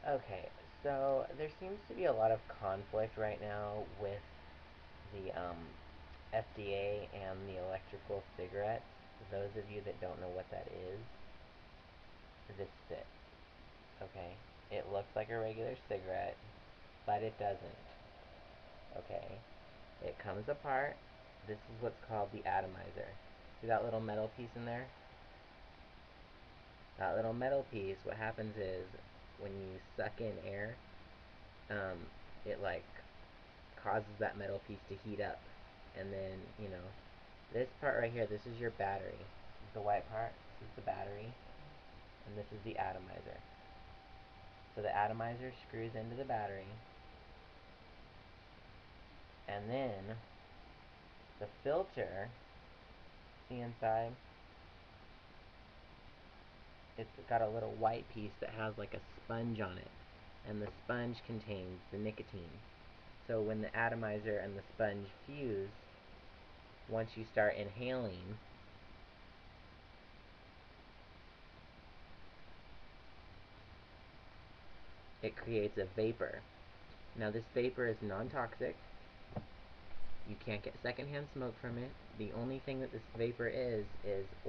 Okay, so there seems to be a lot of conflict right now with the FDA and the electrical cigarettes. Those of you that don't know what that is, this is it. Okay, it looks like a regular cigarette, but it doesn't. Okay, it comes apart. This is what's called the atomizer. See that little metal piece in there? That little metal piece, what happens is when you suck in air, um, it like causes that metal piece to heat up. And then, this part right here, this is your battery. This is the white part, this is the battery, and this is the atomizer. So the atomizer screws into the battery, and then the filter, see inside, it's got a little white piece that has like a sponge on it, and the sponge contains the nicotine. So when the atomizer and the sponge fuse, once you start inhaling, it creates a vapor. Now this vapor is non-toxic. You can't get secondhand smoke from it. The only thing that this vapor is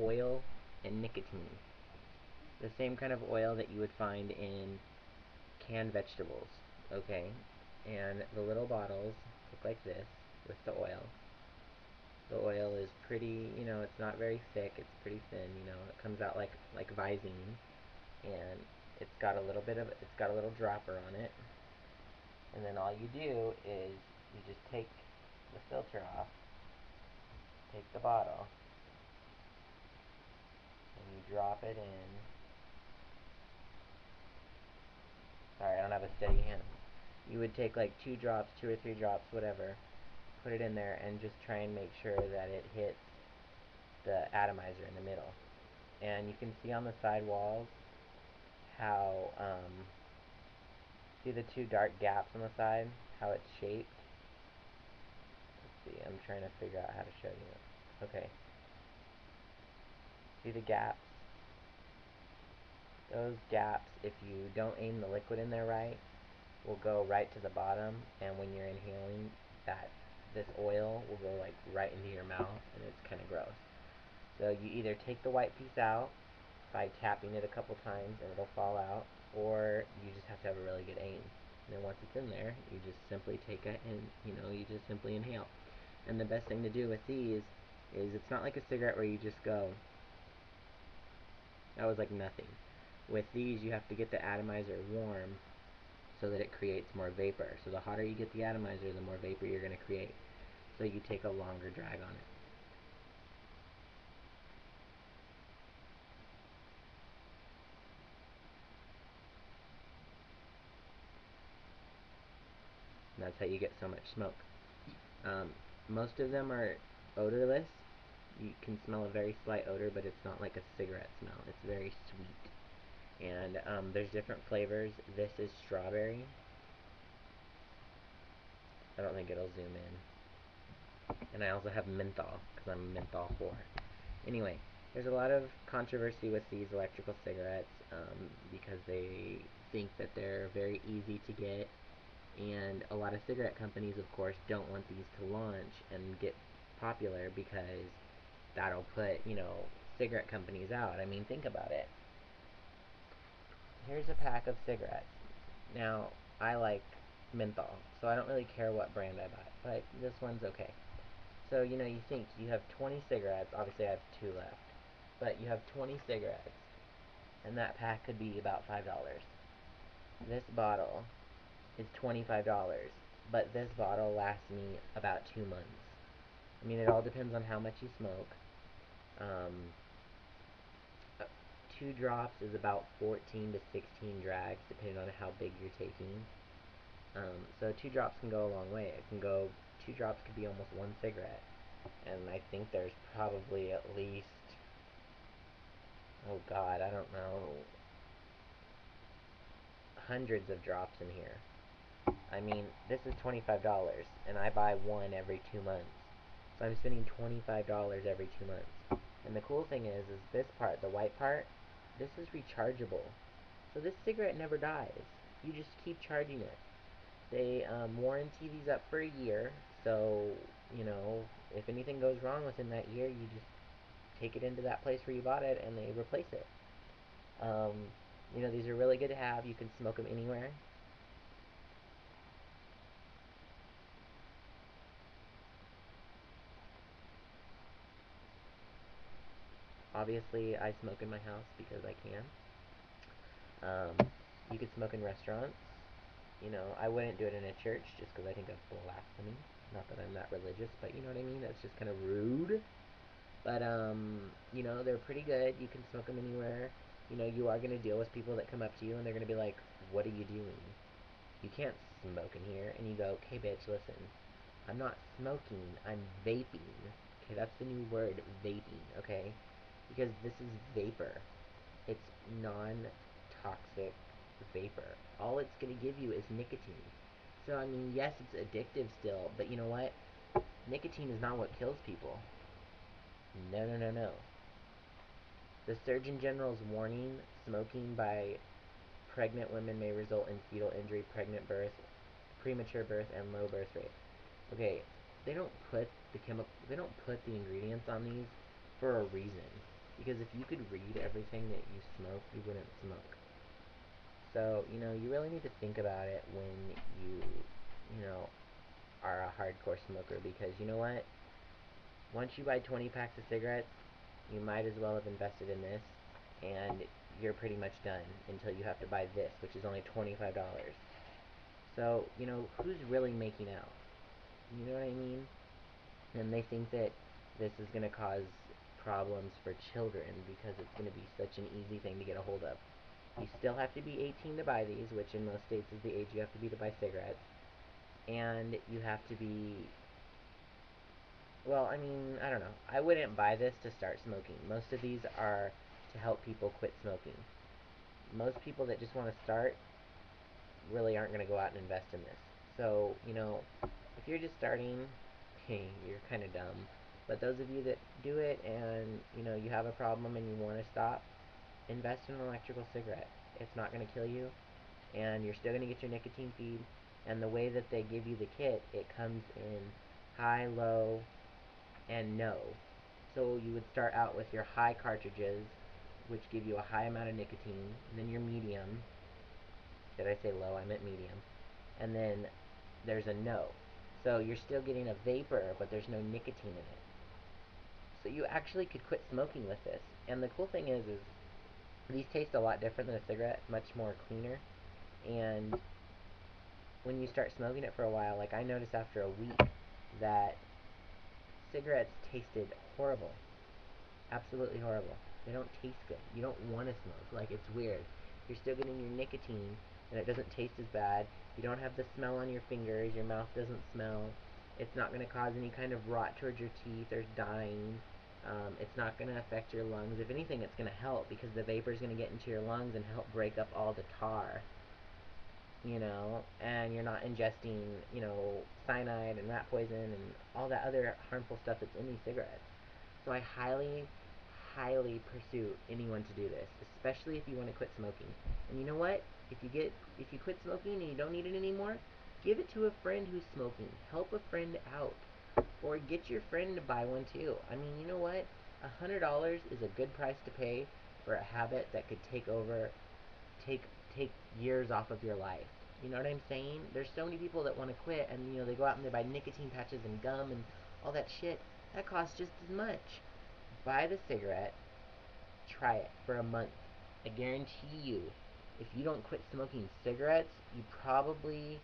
oil and nicotine. The same kind of oil that you would find in canned vegetables, okay? And the little bottles look like this with the oil. The oil is pretty, it's not very thick, it's pretty thin, it comes out like Visine, and it's got a little dropper on it, and then all you do is you just take the filter off, take the bottle, and you drop it in. Sorry, I don't have a steady hand. You would take like 2 drops, 2 or 3 drops, whatever, put it in there, and just try and make sure that it hits the atomizer in the middle. And you can see on the side walls how, see the 2 dark gaps on the side, how it's shaped? Let's see, I'm trying to figure out how to show you. Okay, see the gaps? Those gaps, if you don't aim the liquid in there right, will go right to the bottom, and when you're inhaling, this oil will go like right into your mouth, and it's kind of gross. So you either take the white piece out by tapping it a couple times and it'll fall out, or you just have to have a really good aim. And then once it's in there, you just simply take it and you just simply inhale. And the best thing to do with these is it's not like a cigarette where you just go, that was like nothing. With these, you have to get the atomizer warm so that it creates more vapor. So the hotter you get the atomizer, the more vapor you're going to create. So you take a longer drag on it. And that's how you get so much smoke. Um, Most of them are odorless. You can smell a very slight odor, but it's not like a cigarette smell. It's very sweet. And there's different flavors. This is strawberry. I don't think it'll zoom in. And I also have menthol, because I'm a menthol whore. Anyway, there's a lot of controversy with these electrical cigarettes because they think that they're very easy to get. And a lot of cigarette companies, of course, don't want these to launch and get popular because that'll put, cigarette companies out. I mean, think about it. Here's a pack of cigarettes. Now, I like menthol, so I don't really care what brand I buy, but this one's okay. So, you think you have 20 cigarettes. Obviously, I have 2 left. But you have 20 cigarettes, and that pack could be about $5. This bottle is $25, but this bottle lasts me about 2 months. I mean, it all depends on how much you smoke. Um, 2 drops is about 14 to 16 drags, depending on how big you're taking. So 2 drops can go a long way. 2 drops could be almost 1 cigarette. And I think there's probably at least, oh God, I don't know, hundreds of drops in here. I mean, this is $25, and I buy one every 2 months. So I'm spending $25 every 2 months. And the cool thing is this part, the white part, this is rechargeable. So this cigarette never dies. You just keep charging it. They warranty these up for a year, so you know if anything goes wrong within that year, you just take it into that place where you bought it, and they replace it. Um, these are really good to have. You can smoke them anywhere. Obviously, I smoke in my house because I can. You could smoke in restaurants. I wouldn't do it in a church just because I think that's blasphemy. Not that I'm that religious, but you know what I mean? That's just kind of rude. But, they're pretty good. You can smoke them anywhere. You are going to deal with people that come up to you and they're going to be like, what are you doing? You can't smoke in here. And you go, okay, bitch, listen. I'm not smoking. I'm vaping. Okay, that's the new word, vaping, okay? Because this is vapor. It's non-toxic vapor. All it's going to give you is nicotine. So, I mean, yes, it's addictive still, but you know what? Nicotine is not what kills people. No, no, no, no. The Surgeon General's warning smoking by pregnant women may result in fetal injury, pregnant birth, premature birth, and low birth rate. Okay, they don't put the ingredients on these for a reason. Because if you could read everything that you smoke, you wouldn't smoke. So, you really need to think about it when you know, are a hardcore smoker because you know what? Once you buy 20 packs of cigarettes, you might as well have invested in this and you're pretty much done until you have to buy this, which is only $25. So, who's really making out? You know what I mean? And they think that this is going to cause problems for children because it's going to be such an easy thing to get a hold of. You still have to be 18 to buy these, which in most states is the age you have to be to buy cigarettes. And you have to be, well, I mean, I don't know. I wouldn't buy this to start smoking. Most of these are to help people quit smoking. Most people that just want to start really aren't going to go out and invest in this. So, if you're just starting, hey, you're kind of dumb. But those of you that do it and, you have a problem and you want to stop, invest in an electrical cigarette. It's not going to kill you, and you're still going to get your nicotine feed. And the way that they give you the kit, it comes in high, low, and no. So you would start out with your high cartridges, which give you a high amount of nicotine, and then your medium. Did I say low? I meant medium. And then there's a no. So you're still getting a vapor, but there's no nicotine in it. So you actually could quit smoking with this. And the cool thing is these taste a lot different than a cigarette, much more cleaner. And when you start smoking it for a while, like I noticed after a week that cigarettes tasted horrible. Absolutely horrible. They don't taste good. You don't want to smoke. Like, it's weird. You're still getting your nicotine, and it doesn't taste as bad. You don't have the smell on your fingers. Your mouth doesn't smell. It's not going to cause any kind of rot towards your teeth or dying. It's not going to affect your lungs. If anything, it's going to help because the vapor is going to get into your lungs and help break up all the tar. And you're not ingesting, cyanide and rat poison and all that other harmful stuff that's in these cigarettes. So I highly, highly pursue anyone to do this, especially if you want to quit smoking. And you know what? If you quit smoking and you don't need it anymore, give it to a friend who's smoking. Help a friend out, or get your friend to buy one too. I mean, you know what? $100 is a good price to pay for a habit that could take take years off of your life. You know what I'm saying? There's so many people that want to quit, and they go out and they buy nicotine patches and gum and all that shit. That costs just as much. Buy the cigarette, try it for a month. I guarantee you, if you don't quit smoking cigarettes, you probably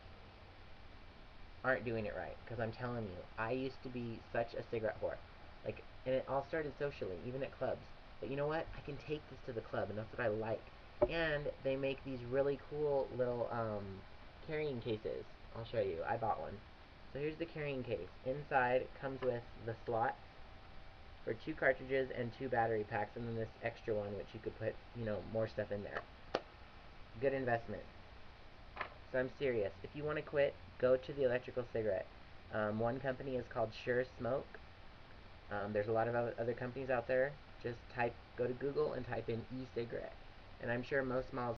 aren't doing it right. Because I'm telling you, I used to be such a cigarette whore. And it all started socially, even at clubs. But you know what? I can take this to the club, and that's what I like. And they make these really cool little carrying cases. I'll show you. I bought one. So here's the carrying case. Inside it comes with the slot for 2 cartridges and 2 battery packs, and then this extra one, which you could put, more stuff in there. Good investment. So I'm serious. If you want to quit, go to the electrical cigarette. One company is called Sure Smoke. There's a lot of other companies out there. Just go to Google and type in e-cigarette. And I'm sure most